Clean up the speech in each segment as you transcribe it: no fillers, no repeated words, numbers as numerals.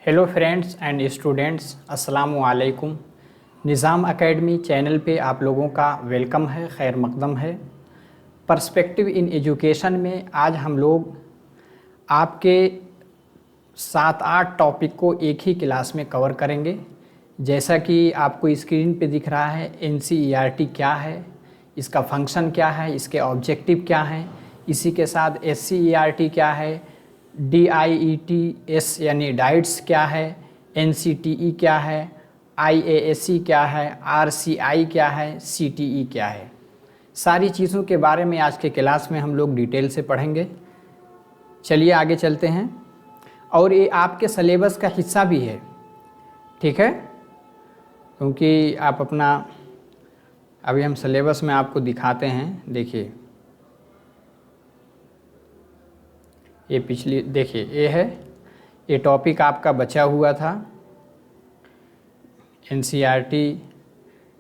Hello friends and students, अस्सलामु अलैकुम। निज़ाम academy channel पे आप लोगों का वेलकम है, खैर मकदम है। पर्सपेक्टिव इन एजुकेशन में आज हम लोग आपके 7-8 टॉपिक को एक ही क्लास में कवर करेंगे। जैसा कि आपको स्क्रीन पे दिख रहा है, एनसीईआरटी क्या है, इसका फंक्शन क्या है, इसके ऑब्जेक्टिव क्या हैं, इसी के साथ एससीईआरटी क्या है, DIETS यानी डाइट्स क्या है, NCTE क्या है, IASE क्या है, RCI क्या है, CTE क्या है। सारी चीज़ों के बारे में आज के क्लास में हम लोग डिटेल से पढ़ेंगे। चलिए आगे चलते हैं। और ये आपके सिलेबस का हिस्सा भी है, ठीक है, क्योंकि आप अपना अभी हम सिलेबस में आपको दिखाते हैं। देखिए ये पिछली, देखिए ये है, ये टॉपिक आपका बचा हुआ था NCERT,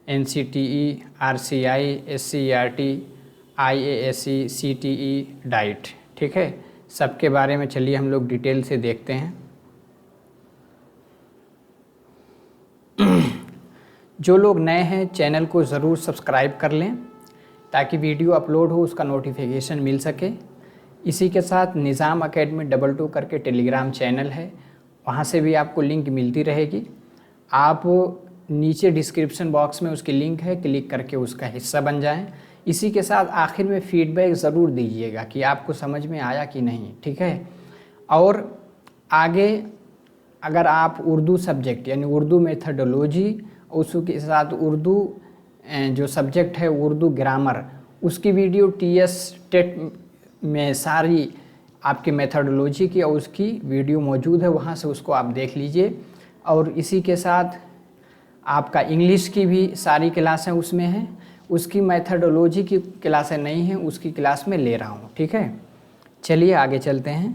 NCTE, RCI, SCERT, IASE, CTE, diet, ठीक है। सबके बारे में चलिए हम लोग डिटेल से देखते हैं। जो लोग नए हैं चैनल को ज़रूर सब्सक्राइब कर लें ताकि वीडियो अपलोड हो उसका नोटिफिकेशन मिल सके। इसी के साथ निज़ाम एकेडमी 22 करके टेलीग्राम चैनल है, वहाँ से भी आपको लिंक मिलती रहेगी। आप नीचे डिस्क्रिप्शन बॉक्स में उसकी लिंक है, क्लिक करके उसका हिस्सा बन जाएं। इसी के साथ आखिर में फीडबैक ज़रूर दीजिएगा कि आपको समझ में आया कि नहीं, ठीक है। और आगे अगर आप उर्दू सब्जेक्ट यानी उर्दू मेथडोलॉजी, उसके साथ उर्दू जो सब्जेक्ट है उर्दू ग्रामर, उसकी वीडियो TS टेट में सारी आपकी मेथडोलॉजी की और उसकी वीडियो मौजूद है, वहाँ से उसको आप देख लीजिए। और इसी के साथ आपका इंग्लिश की भी सारी क्लासें उसमें हैं, उसकी मेथडोलॉजी की क्लासें नहीं हैं, उसकी क्लास में ले रहा हूँ, ठीक है। चलिए आगे चलते हैं।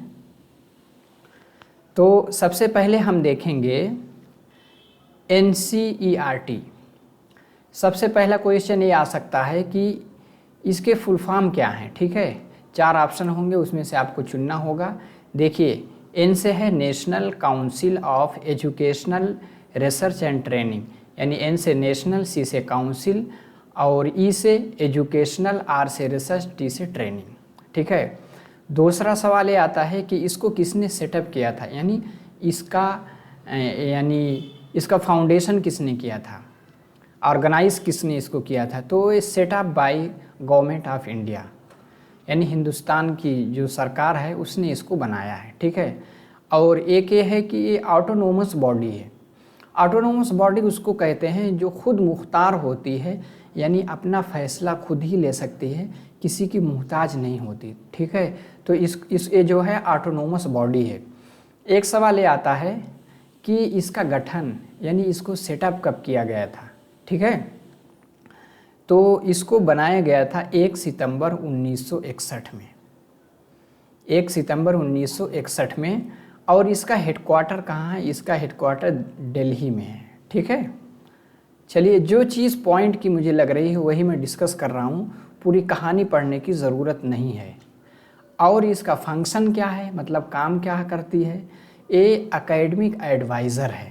तो सबसे पहले हम देखेंगे NCERT। सबसे पहला क्वेश्चन ये आ सकता है कि इसके फुल फॉर्म क्या हैं, ठीक है। 4 ऑप्शन होंगे, उसमें से आपको चुनना होगा। देखिए, N से है national council of educational research and training, यानी N से नेशनल, C से काउंसिल और E से एजुकेशनल, R से रिसर्च, T से ट्रेनिंग, ठीक है। दूसरा सवाल ये आता है कि इसको किसने सेटअप किया था, यानी इसका फाउंडेशन किसने किया था, ऑर्गेनाइज किसने इसको किया था। तो ये setup by government of India, यानी हिंदुस्तान की जो सरकार है उसने इसको बनाया है, ठीक है। और एक ये है कि ये ऑटोनोमस बॉडी है। ऑटोनोमस बॉडी उसको कहते हैं जो खुद मुख्तार होती है, यानी अपना फैसला खुद ही ले सकती है, किसी की मुहताज नहीं होती, ठीक है। तो ये जो है ऑटोनोमस बॉडी है। एक सवाल ये आता है कि इसका गठन यानी इसको सेटअप कब किया गया था, ठीक है। तो इसको बनाया गया था 1 सितंबर 1961 में, 1 सितंबर 1961 में। और इसका हेडक्वार्टर कहाँ है, इसका हेडक्वार्टर दिल्ली में है, ठीक है। चलिए, जो चीज़ पॉइंट की मुझे लग रही है वही मैं डिस्कस कर रहा हूँ, पूरी कहानी पढ़ने की ज़रूरत नहीं है। और इसका फंक्शन क्या है, मतलब काम क्या करती है, ये एकेडमिक एडवाइज़र है।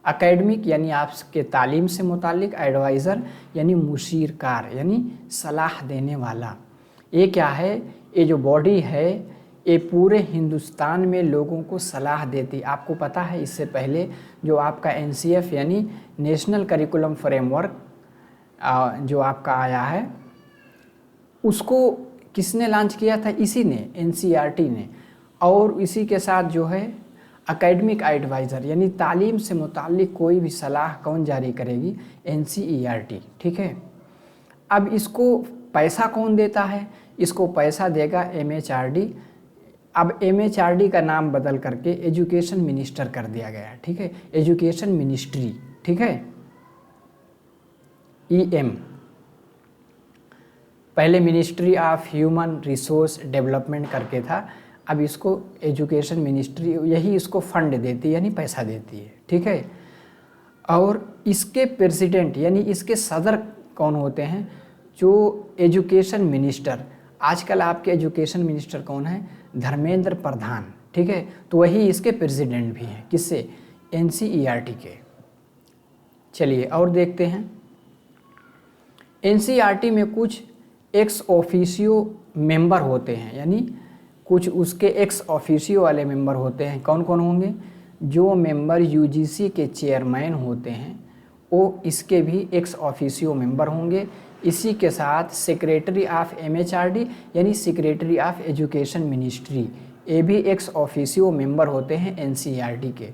एकेडमिक यानी आपके तालीम से मुतालिक, एडवाइज़र यानी मुशीरकार यानी सलाह देने वाला। ये क्या है, ये जो बॉडी है ये पूरे हिंदुस्तान में लोगों को सलाह देती। आपको पता है इससे पहले जो आपका NCF यानी नेशनल करिकुलम फ्रेमवर्क जो आपका आया है, उसको किसने लॉन्च किया था, इसी ने, NCERT ने। और इसी के साथ जो है एकेडमिक एडवाइज़र यानी तालीम से मुताल्लिक कोई भी सलाह कौन जारी करेगी, NCERT, ठीक है। अब इसको पैसा कौन देता है, इसको पैसा देगा MHRD। अब MHRD का नाम बदल करके एजुकेशन मिनिस्टर कर दिया गया, ठीक है, एजुकेशन मिनिस्ट्री, ठीक है, EM। पहले ministry of human resource development करके था, अब इसको एजुकेशन मिनिस्ट्री, यही इसको फंड देती है यानी पैसा देती है, ठीक है। और इसके प्रेसिडेंट यानी इसके सदर कौन होते हैं, जो एजुकेशन मिनिस्टर। आजकल आपके एजुकेशन मिनिस्टर कौन है, धर्मेंद्र प्रधान, ठीक है, तो वही इसके प्रेसिडेंट भी हैं, किससे, एनसीईआरटी के। चलिए और देखते हैं, एनसीईआरटी में कुछ एक्स ऑफिशियो मेंबर होते हैं, यानी कुछ उसके एक्स ऑफिशियो वाले मेंबर होते हैं। कौन कौन होंगे, जो मेंबर यूजीसी के चेयरमैन होते हैं वो इसके भी एक्स ऑफिशियो मेंबर होंगे। इसी के साथ सेक्रेटरी ऑफ एमएचआरडी यानी सेक्रेटरी ऑफ एजुकेशन मिनिस्ट्री, ये भी एक्स ऑफिशियो मेंबर होते हैं एनसीईआरटी के।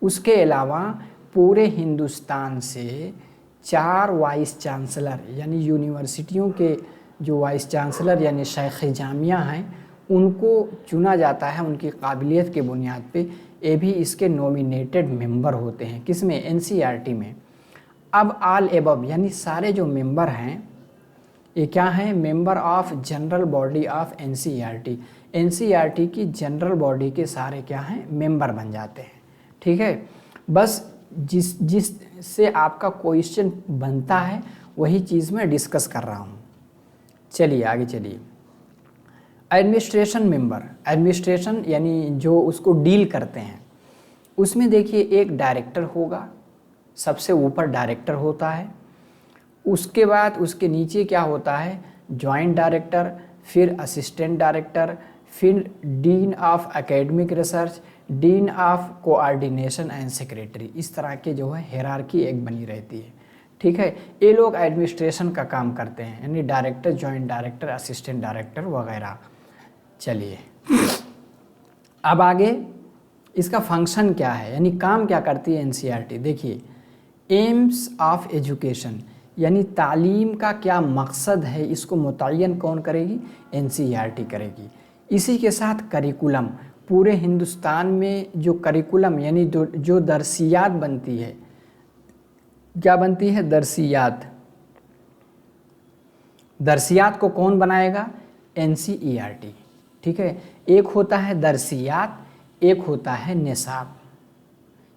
उसके अलावा पूरे हिंदुस्तान से 4 वाइस चांसलर यानी यूनिवर्सिटियों के जो वाइस चांसलर यानी शेख जामिया हैं उनको चुना जाता है उनकी काबिलियत के बुनियाद पे। ये भी इसके नॉमिनेटेड मेंबर होते हैं, किसमें, एनसीईआरटी में। अब ऑल एबव यानी सारे जो मेंबर हैं ये क्या हैं, member of general body of NCERT. NCERT की जनरल बॉडी के सारे क्या हैं, मेंबर बन जाते हैं। ठीक है, बस जिससे आपका क्वेश्चन बनता है वही चीज़ मैं डिस्कस कर रहा हूँ। चलिए आगे चलिए। एडमिनिस्ट्रेशन मेंबर, एडमिनिस्ट्रेशन यानी जो उसको डील करते हैं, उसमें देखिए एक डायरेक्टर होगा, सबसे ऊपर डायरेक्टर होता है, उसके बाद उसके नीचे क्या होता है, जॉइंट डायरेक्टर, फिर असिस्टेंट डायरेक्टर, फिर dean of academic research, dean of coordination and secretary. इस तरह के जो है हायरार्की एक बनी रहती है। ठीक है, ये लोग एडमिनिस्ट्रेशन का काम करते हैं, यानी director, joint director, assistant director वगैरह। चलिए अब आगे इसका फंक्शन क्या है, यानी काम क्या करती है एनसीईआरटी। देखिए, एम्स ऑफ एजुकेशन यानी तालीम का क्या मकसद है, इसको मुतय्यन कौन करेगी, एनसीईआरटी करेगी। इसी के साथ करिकुलम, पूरे हिंदुस्तान में जो करिकुलम यानी जो दरसियात बनती है, क्या बनती है, दरसियात। दरसियात को कौन बनाएगा, एनसीईआरटी। ठीक है, एक होता है दरसियात, एक होता है निसाब।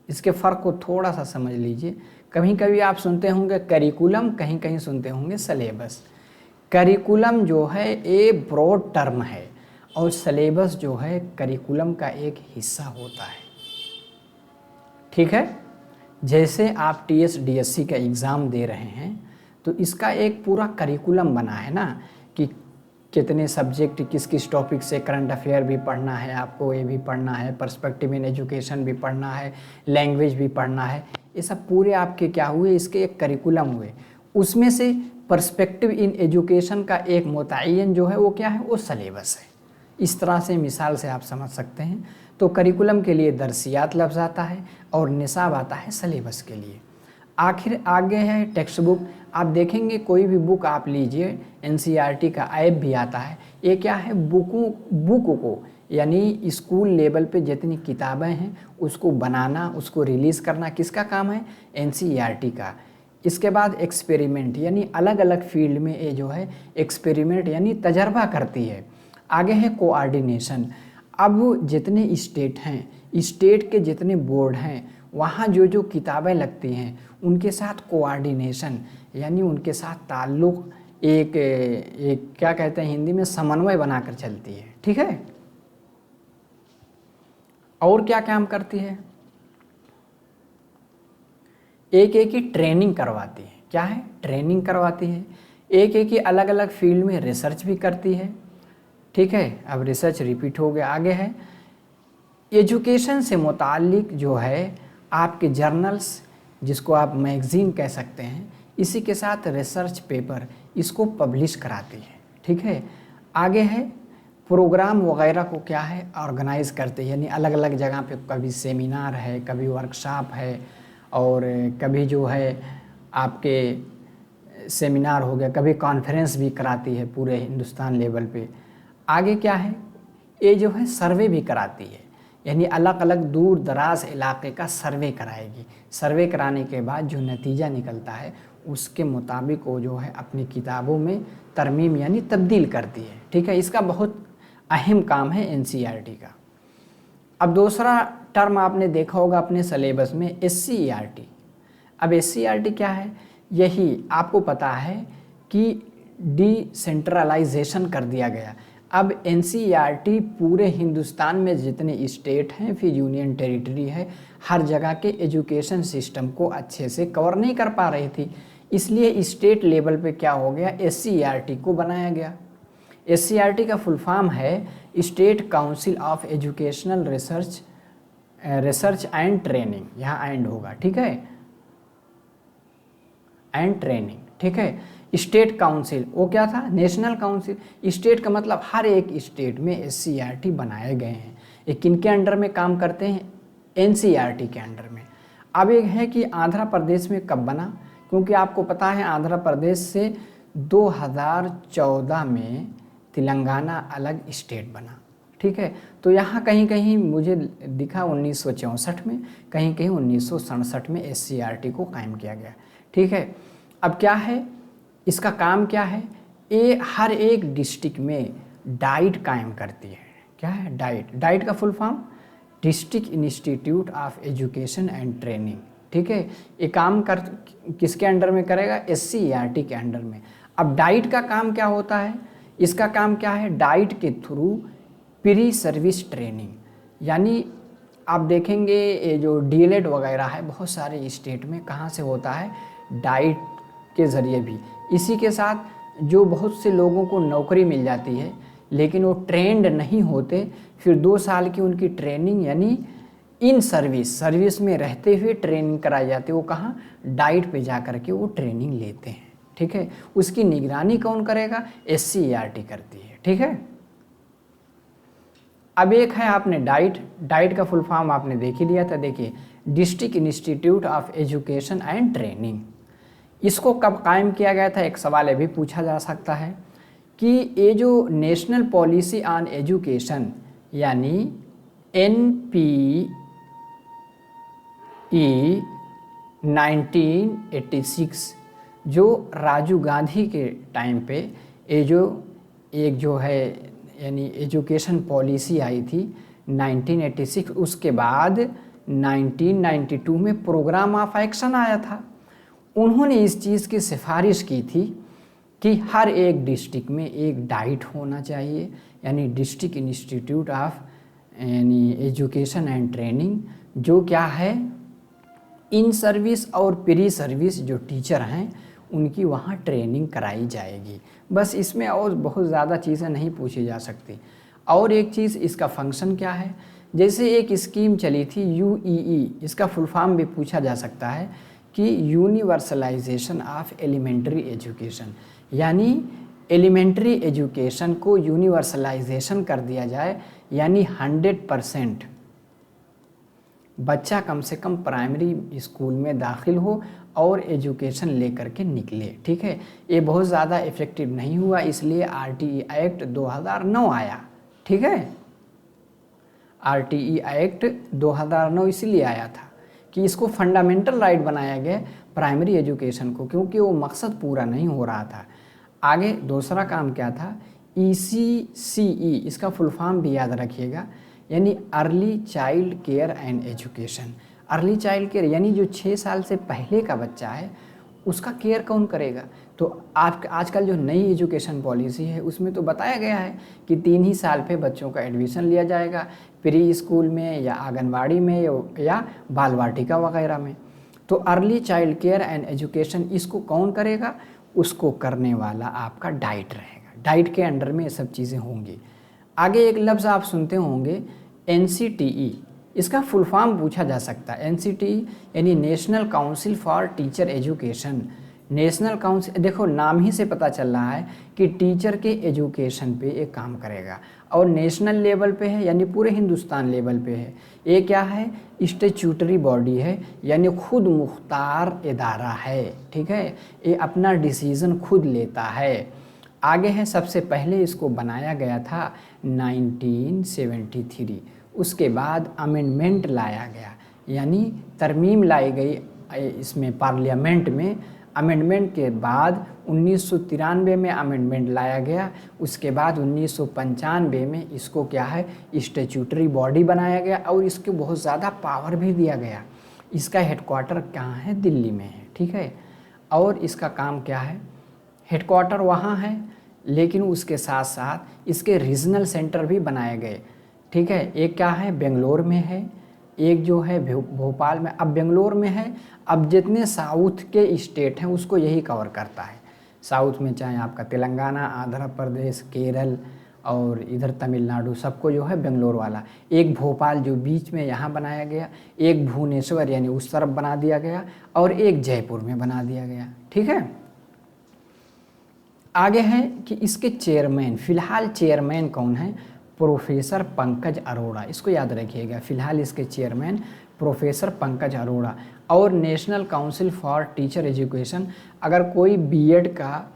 इसके फ़र्क को थोड़ा सा समझ लीजिए। कभी कभी आप सुनते होंगे करिकुलम, कहीं कहीं सुनते होंगे सलेबस। करिकुलम जो है ये ब्रॉड टर्म है और सलेबस जो है करिकुलम का एक हिस्सा होता है। ठीक है, जैसे आप टीएस डीएससी का एग्ज़ाम दे रहे हैं तो इसका एक पूरा करिकुलम बना है ना, कि कितने सब्जेक्ट किस किस टॉपिक से, करंट अफेयर भी पढ़ना है आपको, ये भी पढ़ना है, पर्सपेक्टिव इन एजुकेशन भी पढ़ना है, लैंग्वेज भी पढ़ना है। ये सब पूरे आपके क्या हुए, इसके एक करिकुलम हुए। उसमें से पर्सपेक्टिव इन एजुकेशन का एक मुतय्यन जो है वो क्या है, वो सलेबस है। इस तरह से मिसाल से आप समझ सकते हैं। तो करिकुलम के लिए दरसियात लफ्ज़ आता है और निसाब आता है सलेबस के लिए। आखिर आगे है टेक्स्ट बुक। आप देखेंगे कोई भी बुक आप लीजिए, एनसीईआरटी का ऐप भी आता है। ये क्या है, बुक को यानी स्कूल लेवल पे जितनी किताबें हैं उसको बनाना, उसको रिलीज़ करना किसका काम है, एनसीईआरटी का। इसके बाद एक्सपेरिमेंट यानी अलग अलग फील्ड में ये जो है एक्सपेरिमेंट यानी तजर्बा करती है। आगे है कोऑर्डिनेशन। अब जितने स्टेट हैं, स्टेट के जितने बोर्ड हैं, वहाँ जो जो किताबें लगती हैं उनके साथ कोऑर्डिनेशन यानी उनके साथ ताल्लुक़ एक क्या कहते हैं हिंदी में, समन्वय बनाकर चलती है। ठीक है, और क्या काम करती है, एक एक की ट्रेनिंग करवाती है। क्या है, ट्रेनिंग करवाती है। एक एक की अलग अलग फील्ड में रिसर्च भी करती है। ठीक है, अब रिसर्च रिपीट हो गया। आगे है एजुकेशन से मुताल्लिक जो है आपके जर्नल्स, जिसको आप मैगज़ीन कह सकते हैं, इसी के साथ रिसर्च पेपर इसको पब्लिश कराती है। ठीक है, आगे है प्रोग्राम वगैरह को क्या है, ऑर्गेनाइज़ करते हैं, यानी अलग अलग जगह पे कभी सेमिनार है, कभी वर्कशॉप है, और कभी जो है आपके सेमिनार हो गया, कभी कॉन्फ्रेंस भी कराती है पूरे हिंदुस्तान लेवल पे। आगे क्या है, ये जो है सर्वे भी कराती है, यानी अलग अलग दूर दराज इलाके का सर्वे कराएगी। सर्वे कराने के बाद जो नतीजा निकलता है उसके मुताबिक वो जो है अपनी किताबों में तरमीम यानी तब्दील करती है। ठीक है, इसका बहुत अहम काम है एनसीईआरटी का। अब दूसरा टर्म आपने देखा होगा अपने सलेबस में, एससीईआरटी। अब एससीईआरटी क्या है, यही आपको पता है कि डिसेंट्रलाइजेशन कर दिया गया। अब एनसीईआरटी पूरे हिंदुस्तान में जितने स्टेट हैं फिर यूनियन टेरिटरी है, हर जगह के एजुकेशन सिस्टम को अच्छे से कवर नहीं कर पा रही थी, इसलिए स्टेट लेवल पे क्या हो गया, एससीईआरटी को बनाया गया। एससीईआरटी का फुल फॉर्म है state council of educational research and training, यहाँ एंड होगा, ठीक है, एंड ट्रेनिंग, ठीक है। स्टेट काउंसिल वो क्या था, नेशनल काउंसिल। स्टेट का मतलब हर एक स्टेट में एससीईआरटी बनाए गए हैं। ये किनके अंडर में काम करते हैं, एनसीईआरटी के अंडर में। अब एक है कि आंध्र प्रदेश में कब बना, क्योंकि आपको पता है आंध्र प्रदेश से 2014 में तेलंगाना अलग स्टेट बना, ठीक है। तो यहाँ कहीं कहीं मुझे दिखा 1964 में, कहीं कहीं 1967 में एससीईआरटी को कायम किया गया, ठीक है। अब क्या है, इसका काम क्या है, ये हर एक डिस्ट्रिक्ट में डाइट कायम करती है। क्या है डाइट, डाइट का full form district institute of education and training, ठीक है। ये काम कर किसके अंडर में करेगा, एससीईआरटी के अंडर में। अब डाइट का काम क्या होता है, इसका काम क्या है, डाइट के थ्रू प्री सर्विस ट्रेनिंग, यानी आप देखेंगे ये जो डीएलएड वगैरह है बहुत सारे स्टेट में कहाँ से होता है, डाइट के ज़रिए भी। इसी के साथ जो बहुत से लोगों को नौकरी मिल जाती है लेकिन वो ट्रेंड नहीं होते, फिर 2 साल की उनकी ट्रेनिंग यानी इन सर्विस में रहते हुए ट्रेनिंग कराई जाती है। वो कहाँ, डाइट पे जा कर के वो ट्रेनिंग लेते हैं, ठीक है। उसकी निगरानी कौन करेगा, एससीईआरटी करती है, ठीक है। अब एक है आपने डाइट का फुल फॉर्म आपने देख ही लिया था, देखिए district institute of education and training. इसको कब कायम किया गया था, एक सवाल ये भी पूछा जा सकता है कि ये जो नेशनल पॉलिसी ऑन एजुकेशन यानी NPE 1986 जो राजीव गांधी के टाइम पे ये जो एक जो है यानी एजुकेशन पॉलिसी आई थी 1986, उसके बाद 1992 में प्रोग्राम ऑफ एक्शन आया था। उन्होंने इस चीज़ की सिफारिश की थी कि हर एक डिस्ट्रिक्ट में एक डाइट होना चाहिए, यानी डिस्ट्रिक्ट इंस्टीट्यूट ऑफ यानी एजुकेशन एंड ट्रेनिंग, जो क्या है इन सर्विस और प्री सर्विस जो टीचर हैं उनकी वहाँ ट्रेनिंग कराई जाएगी। बस इसमें और बहुत ज़्यादा चीज़ें नहीं पूछी जा सकती। और एक चीज़, इसका फंक्शन क्या है, जैसे एक स्कीम चली थी UEE, इसका फुल फॉर्म भी पूछा जा सकता है कि यूनिवर्सलाइजेशन ऑफ एलिमेंट्री एजुकेशन, यानी एलिमेंट्री एजुकेशन को यूनिवर्सलाइजेशन कर दिया जाए, यानी 100% बच्चा कम से कम प्राइमरी स्कूल में दाखिल हो और एजुकेशन लेकर के निकले, ठीक है। ये बहुत ज़्यादा इफ़ेक्टिव नहीं हुआ, इसलिए RTE एक्ट 2009 आया, ठीक है। RTE एक्ट 2009 इसलिए आया था कि इसको फंडामेंटल राइट बनाया गया प्राइमरी एजुकेशन को, क्योंकि वो मकसद पूरा नहीं हो रहा था। आगे दूसरा काम क्या था, ECCE, इसका फुल फॉर्म भी याद रखिएगा, यानी early child care and education. Early child care यानी जो 6 साल से पहले का बच्चा है उसका केयर कौन करेगा। तो आजकल जो नई एजुकेशन पॉलिसी है उसमें तो बताया गया है कि 3 ही साल पे बच्चों का एडमिशन लिया जाएगा, प्री स्कूल में या आंगनवाड़ी में या बाल वाटिका वगैरह में। तो early child care and education इसको कौन करेगा, उसको करने वाला आपका डाइट रहेगा। डाइट के अंडर में ये सब चीज़ें होंगी। आगे एक लफ्ज़ आप सुनते होंगे NCTE, इसका फुल फॉर्म पूछा जा सकता है। NCTE यानी national council for teacher education. National council, देखो नाम ही से पता चल रहा है कि टीचर के एजुकेशन पे ये काम करेगा और नेशनल लेवल पे है, यानी पूरे हिंदुस्तान लेवल पे है। ये क्या है, स्टैट्यूटरी बॉडी है, यानी खुद मुख्तार इदारा है, ठीक है। ये अपना डिसीज़न खुद लेता है। आगे है, सबसे पहले इसको बनाया गया था 1973, उसके बाद अमेंडमेंट लाया गया, यानी तरमीम लाई गई इसमें पार्लियामेंट में। अमेंडमेंट के बाद 1993 में अमेंडमेंट लाया गया, उसके बाद 1995 में इसको क्या है स्टैट्यूटरी बॉडी बनाया गया और इसको बहुत ज़्यादा पावर भी दिया गया। इसका हेडक्वार्टर कहाँ है, दिल्ली में है, ठीक है। और इसका काम क्या है, हेडक्वार्टर वहाँ है लेकिन उसके साथ साथ इसके रीजनल सेंटर भी बनाए गए। ठीक है, एक क्या है बेंगलोर में है, एक जो है भोपाल में। अब बेंगलोर में है, अब जितने साउथ के स्टेट हैं उसको यही कवर करता है। साउथ में चाहे आपका तेलंगाना, आंध्र प्रदेश, केरल और इधर तमिलनाडु, सबको जो है बेंगलोर वाला। एक भोपाल जो बीच में यहाँ बनाया गया, एक भुवनेश्वर यानी उस तरफ बना दिया गया, और एक जयपुर में बना दिया गया। ठीक है, आगे है कि इसके चेयरमैन, फिलहाल चेयरमैन कौन है? प्रोफेसर पंकज अरोड़ा, इसको याद रखिएगा। फिलहाल इसके चेयरमैन प्रोफेसर पंकज अरोड़ा। और national council for teacher education, अगर कोई बीएड का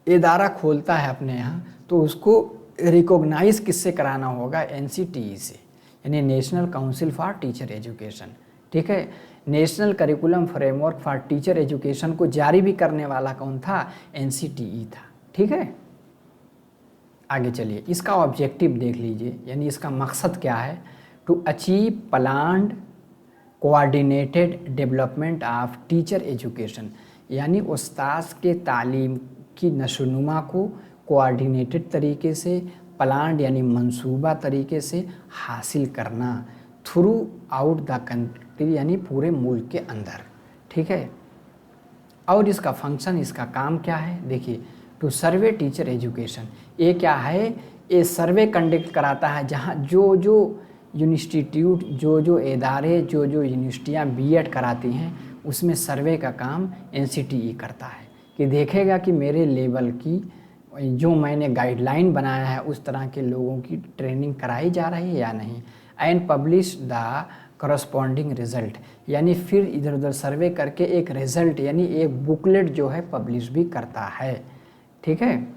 इदारा खोलता है अपने यहाँ तो उसको रिकॉग्नाइज किससे कराना होगा? एनसीटीई से, यानी national council for teacher education. ठीक है, national curriculum framework for teacher education को जारी भी करने वाला कौन था? एनसीटीई था। ठीक है, आगे चलिए, इसका ऑब्जेक्टिव देख लीजिए, यानी इसका मकसद क्या है? To achieve planned coordinated development of teacher education, यानी उस्ताद के तालीम की नशोनुमा को कोऑर्डिनेटेड तरीके से, प्लान्ड यानी मंसूबा तरीके से हासिल करना थ्रू आउट द कंट्री, यानी पूरे मुल्क के अंदर। ठीक है, और इसका फंक्शन, इसका काम क्या है? देखिए, टू सर्वे टीचर एजुकेशन, ये क्या है? ये सर्वे कंडक्ट कराता है जहाँ जो जो इंस्टीट्यूट, जो इदारे, जो यूनिवर्सिटियाँ बीएड कराती हैं उसमें सर्वे का काम एनसीटीई करता है, कि देखेगा कि मेरे लेवल की जो मैंने गाइडलाइन बनाया है उस तरह के लोगों की ट्रेनिंग कराई जा रही है या नहीं। And publish the corresponding result, यानी फिर इधर उधर सर्वे करके एक रिज़ल्ट यानी एक बुकलेट जो है पब्लिश भी करता है। ठीक है,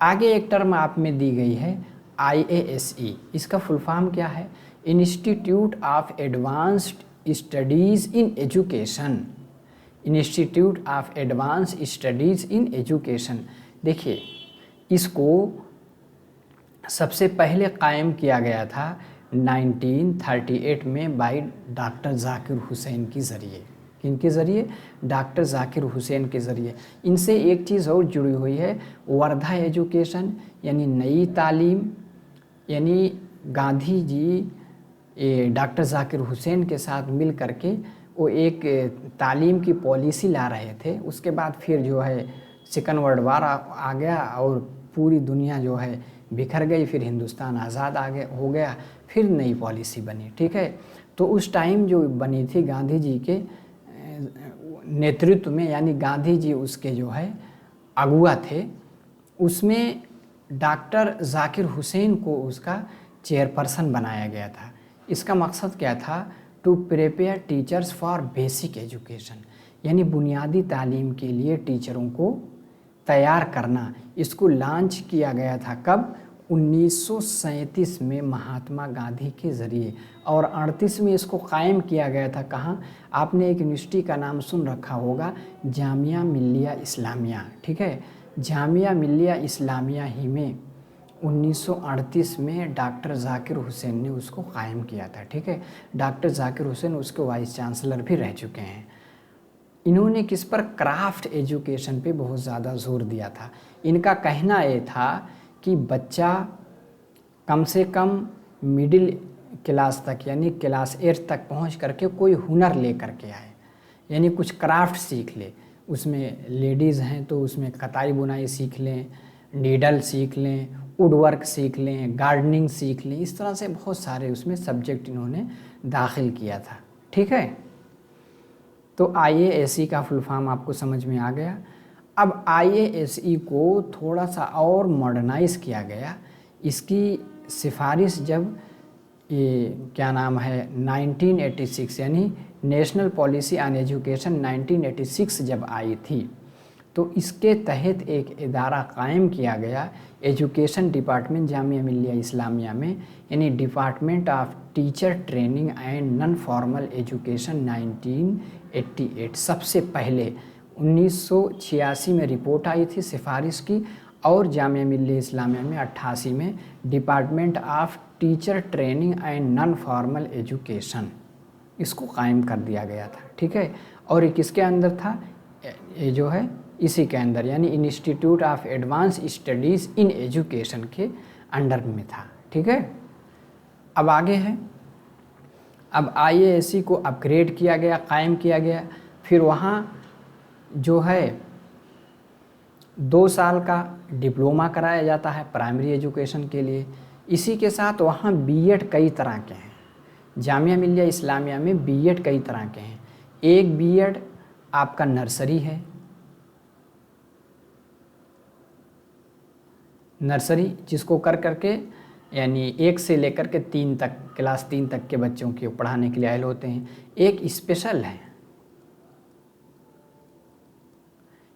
आगे एक टर्म आप में दी गई है IASE, इसका फुल फॉर्म क्या है? Institute of advanced studies in education. Institute of advance studies in education. देखिए, इसको सबसे पहले कायम किया गया था 1938 में बाय डॉक्टर जाकिर हुसैन के ज़रिए। किनके ज़रिए? डॉक्टर जाकिर हुसैन के ज़रिए। इनसे एक चीज़ और जुड़ी हुई है, वर्धा एजुकेशन, यानी नई तालीम। यानी गांधी जी डॉक्टर जाकिर हुसैन के साथ मिल करके वो एक तालीम की पॉलिसी ला रहे थे। उसके बाद फिर जो है सेकंड वर्ल्ड वार आ गया और पूरी दुनिया जो है बिखर गई, फिर हिंदुस्तान आज़ाद हो गया, फिर नई पॉलिसी बनी। ठीक है, तो उस टाइम जो बनी थी गांधी जी के नेतृत्व में, यानी गांधी जी उसके जो है अगुआ थे, उसमें डॉक्टर जाकिर हुसैन को उसका चेयरपर्सन बनाया गया था। इसका मकसद क्या था? To prepare teachers for basic education, यानी बुनियादी तालीम के लिए टीचरों को तैयार करना। इसको लॉन्च किया गया था कब? 1937 में महात्मा गांधी के ज़रिए, और 38 में इसको कायम किया गया था। कहाँ? आपने एक यूनिवर्सिटी का नाम सुन रखा होगा, जामिया मिल्लिया इस्लामिया। ठीक है, जामिया मिल्लिया इस्लामिया ही में 1938 में डॉक्टर जाकिर हुसैन ने उसको कायम किया था। ठीक है, डॉक्टर जाकिर हुसैन उसके वाइस चांसलर भी रह चुके हैं। इन्होंने किस पर? क्राफ्ट एजुकेशन पे बहुत ज़्यादा जोर दिया था। इनका कहना ये था कि बच्चा कम से कम मिडिल क्लास तक, यानी क्लास 8 तक पहुंच करके कोई हुनर ले करके आए, यानी कुछ क्राफ्ट सीख ले। उसमें लेडीज़ हैं तो उसमें कताई बुनाई सीख लें, नीडल सीख लें, वुड वर्क सीख लें, गार्डनिंग सीख लें। इस तरह से बहुत सारे उसमें सब्जेक्ट इन्होंने दाखिल किया था। ठीक है, तो IASE का फुल फॉर्म आपको समझ में आ गया। अब IASE को थोड़ा सा और मॉडर्नाइज़ किया गया। इसकी सिफारिश जब ये क्या नाम है 1986, यानी नेशनल पॉलिसी ऑन एजुकेशन 1986 जब आई थी, तो इसके तहत एक इदारा कायम किया गया, एजुकेशन डिपार्टमेंट जामिया मिल्लिया इस्लामिया में, यानी department of teacher training and non formal education 1988। सबसे पहले 1986 में रिपोर्ट आई थी सिफारिश की, और जामिया मिल्लिया इस्लामिया में 88 में department of teacher training and non formal education इसको कायम कर दिया गया था। ठीक है, और ये किसके अंदर था? ये जो है इसी के अंदर यानी institute of advance studies in education के अंडर में था। ठीक है, अब आगे है, अब IASC को अपग्रेड किया गया, कायम किया गया। फिर वहाँ जो है 2 साल का डिप्लोमा कराया जाता है प्राइमरी एजुकेशन के लिए। इसी के साथ वहाँ बीएड कई तरह के हैं। जामिया मिल्लिया इस्लामिया में बीएड कई तरह के हैं। एक बीएड आपका नर्सरी है, नर्सरी जिसको कर करके यानी 1 से लेकर के 3 तक, क्लास 3 तक के बच्चों को पढ़ाने के लिए आयल होते हैं। एक स्पेशल है,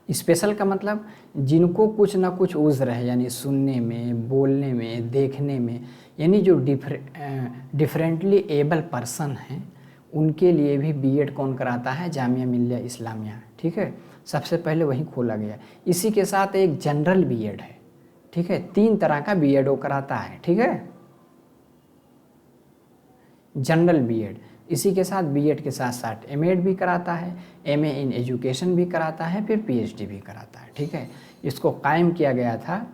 स्पेशल का मतलब जिनको कुछ ना कुछ उज़्र है, यानी सुनने में, बोलने में, देखने में, यानी जो डिफरेंटली एबल पर्सन हैं उनके लिए भी बीएड कौन कराता है? जामिया मिल्लिया इस्लामिया। ठीक है, सबसे पहले वही खोला गया। इसी के साथ एक जनरल बीएड है। ठीक है, 3 तरह का बीएड वो कराता है। ठीक है, जनरल बीएड। इसी के साथ बीएड के साथ साथ एमएड भी कराता है, एमए इन एजुकेशन भी कराता है, फिर पीएचडी भी कराता है। ठीक है, इसको कायम किया गया था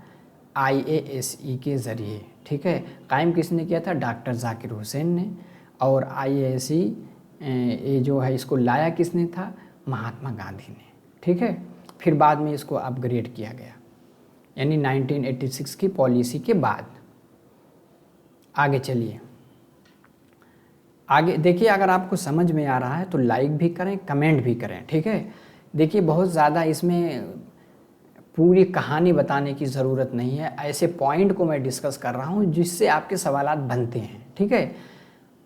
IASE के ज़रिए। ठीक है, कायम किसने किया था? डॉक्टर जाकिर हुसैन ने। और IASE ये जो है इसको लाया किसने था? महात्मा गांधी ने। ठीक है, फिर बाद में इसको अपग्रेड किया गया, यानी 1986 की पॉलिसी के बाद। आगे चलिए, आगे देखिए, अगर आपको समझ में आ रहा है तो लाइक भी करें, कमेंट भी करें। ठीक है, देखिए बहुत ज़्यादा इसमें पूरी कहानी बताने की ज़रूरत नहीं है, ऐसे पॉइंट को मैं डिस्कस कर रहा हूँ जिससे आपके सवालात बनते हैं। ठीक है,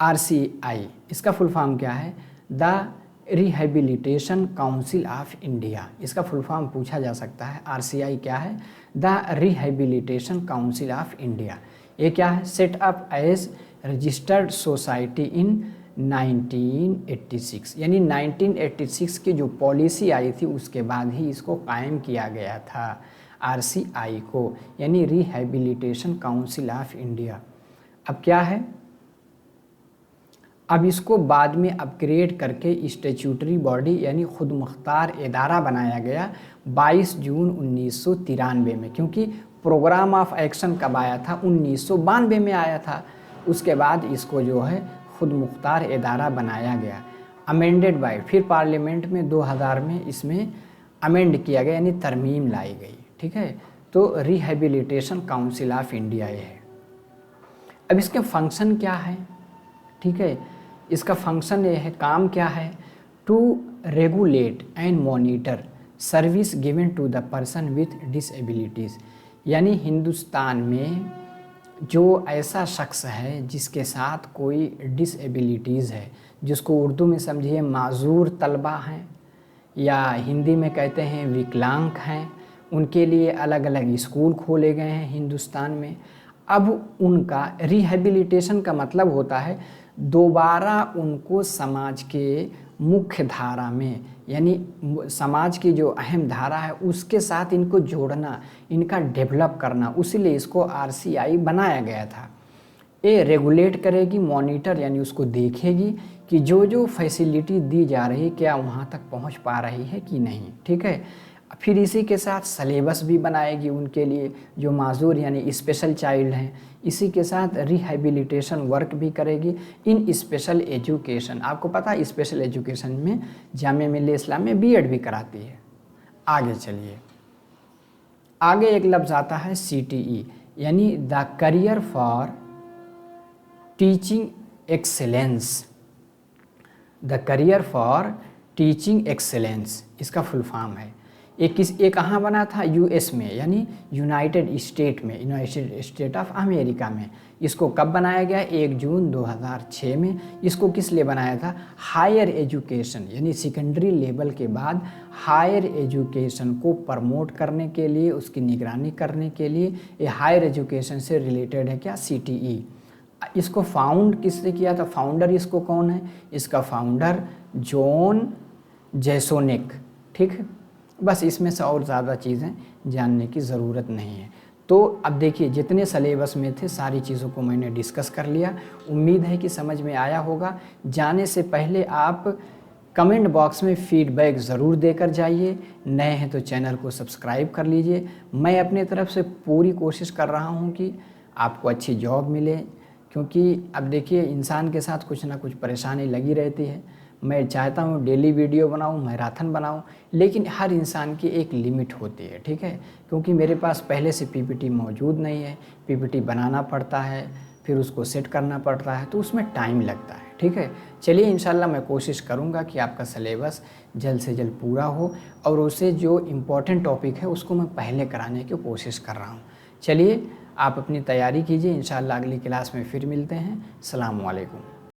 RCI इसका फुल फॉर्म क्या है? The rehabilitation council of India. इसका फुल फॉर्म पूछा जा सकता है। RCI क्या है? The rehabilitation council of India. ये क्या है? Set up as registered society in 1986, यानी 1986 की जो पॉलिसी आई थी उसके बाद ही इसको कायम किया गया था RCI को, यानी रिहेबिलिटेशन काउंसिल ऑफ इंडिया। अब क्या है? अब इसको बाद में अपग्रेड करके स्टैट्यूटरी बॉडी यानी खुद मुख्तार इदारा बनाया गया 22 जून 1993 में, क्योंकि प्रोग्राम ऑफ एक्शन कब आया था? 1992 में आया था। उसके बाद इसको जो है खुद मुख्तार इदारा बनाया गया, अमेंडेड बाय, फिर पार्लियामेंट में 2000 में इसमें अमेंड किया गया, यानी तरमीम लाई गई। ठीक है, तो रिहेबिलिटेशन काउंसिल ऑफ इंडिया ये है। अब इसके फंक्शन क्या है? ठीक है, इसका फंक्शन ये है, काम क्या है? To regulate and monitor service given to the person with disabilities, यानी हिंदुस्तान में जो ऐसा शख्स है जिसके साथ कोई डिसेबिलिटीज़ है, जिसको उर्दू में समझिए माजूर तलबा हैं या हिंदी में कहते हैं विकलांग हैं, उनके लिए अलग अलग स्कूल खोले गए हैं हिंदुस्तान में। अब उनका रिहेबिलिटेशन का मतलब होता है दोबारा उनको समाज के मुख्य धारा में, यानी समाज की जो अहम धारा है उसके साथ इनको जोड़ना, इनका डेवलप करना, उसीलिए इसको RCI बनाया गया था। ये रेगुलेट करेगी, मॉनिटर यानी उसको देखेगी कि जो जो फैसिलिटी दी जा रही है क्या वहाँ तक पहुँच पा रही है कि नहीं। ठीक है, फिर इसी के साथ सलेबस भी बनाएगी उनके लिए जो माजूर यानी स्पेशल चाइल्ड हैं। इसी के साथ रिहेबिलिटेशन वर्क भी करेगी इन स्पेशल एजुकेशन। आपको पता है स्पेशल एजुकेशन में जामिया मिल्लिया इस्लामिया में बीएड भी कराती है। आगे चलिए, आगे एक लफ्ज़ आता है CTE, यानी the career for teaching excellence. The career for teaching excellence इसका फुल फॉर्म है। ये कहाँ बना था? US में, यानी यूनाइटेड स्टेट में, यूनाइटेड स्टेट ऑफ अमेरिका में। इसको कब बनाया गया? 1 जून 2006 में। इसको किस लिए बनाया था? हायर एजुकेशन, यानी सेकेंडरी लेवल के बाद हायर एजुकेशन को प्रमोट करने के लिए, उसकी निगरानी करने के लिए। ये हायर एजुकेशन से रिलेटेड है क्या? CTE। इसको फाउंड किसने किया था? फाउंडर इसको कौन है? इसका फाउंडर जॉन जेसोनिक। ठीक है, बस इसमें से और ज़्यादा चीज़ें जानने की ज़रूरत नहीं है। तो अब देखिए जितने सलेबस में थे सारी चीज़ों को मैंने डिस्कस कर लिया। उम्मीद है कि समझ में आया होगा। जाने से पहले आप कमेंट बॉक्स में फीडबैक ज़रूर देकर जाइए। नए हैं तो चैनल को सब्सक्राइब कर लीजिए। मैं अपनी तरफ से पूरी कोशिश कर रहा हूँ कि आपको अच्छी जॉब मिले, क्योंकि अब देखिए इंसान के साथ कुछ ना कुछ परेशानी लगी रहती है। मैं चाहता हूँ डेली वीडियो बनाऊँ, मैराथन बनाऊँ, लेकिन हर इंसान की एक लिमिट होती है, ठीक है। क्योंकि मेरे पास पहले से पीपीटी मौजूद नहीं है, पीपीटी बनाना पड़ता है, फिर उसको सेट करना पड़ता है, तो उसमें टाइम लगता है, ठीक है। चलिए इंशाल्लाह मैं कोशिश करूँगा कि आपका सिलेबस जल्द से जल्द पूरा हो, और उसे जो इम्पोर्टेंट टॉपिक है उसको मैं पहले कराने की कोशिश कर रहा हूँ। चलिए आप अपनी तैयारी कीजिए, इंशाल्लाह अगली क्लास में फिर मिलते हैं। अस्सलाम वालेकुम।